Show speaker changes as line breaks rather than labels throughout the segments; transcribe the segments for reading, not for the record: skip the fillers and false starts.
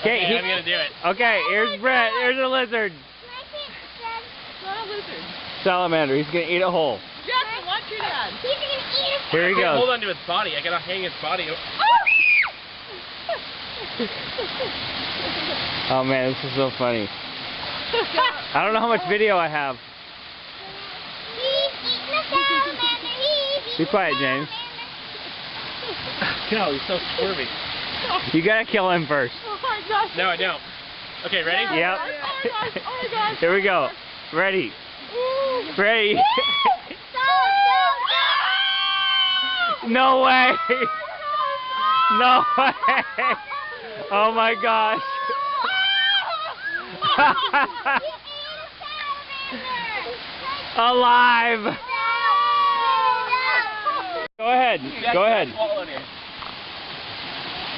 Okay, I'm gonna do it. Okay, here's Brett. Here's a lizard.
It's not a lizard.
Salamander. He's gonna eat a hole.
Jackson, watch your dad.
He's gonna eat a
Here he goes.
Hold on to its body. I gotta hang its body.
Oh man, this is so funny. I don't know how much video I have.
He's eating a salamander.
Be quiet, James.
No, he's so squirmy.
You gotta kill him first.
Oh my gosh.
No, I don't. Okay, ready?
Yep.
Oh my gosh. Oh my gosh.
Here we go. Ready. Ready. No way. No way. Oh my gosh. Alive. Go ahead. Go ahead.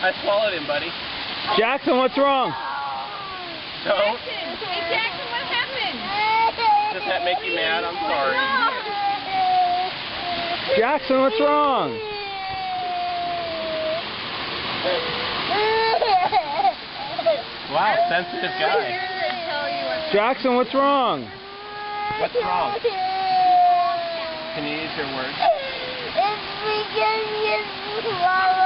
I swallowed him, buddy.
Jackson, what's wrong?
Don't.
Hey, Jackson, what happened?
Does that make you mad? I'm sorry.
Jackson, what's wrong?
Wow, sensitive guy.
Jackson, what's wrong?
What's wrong? Can you use your words?
It's because you swallowed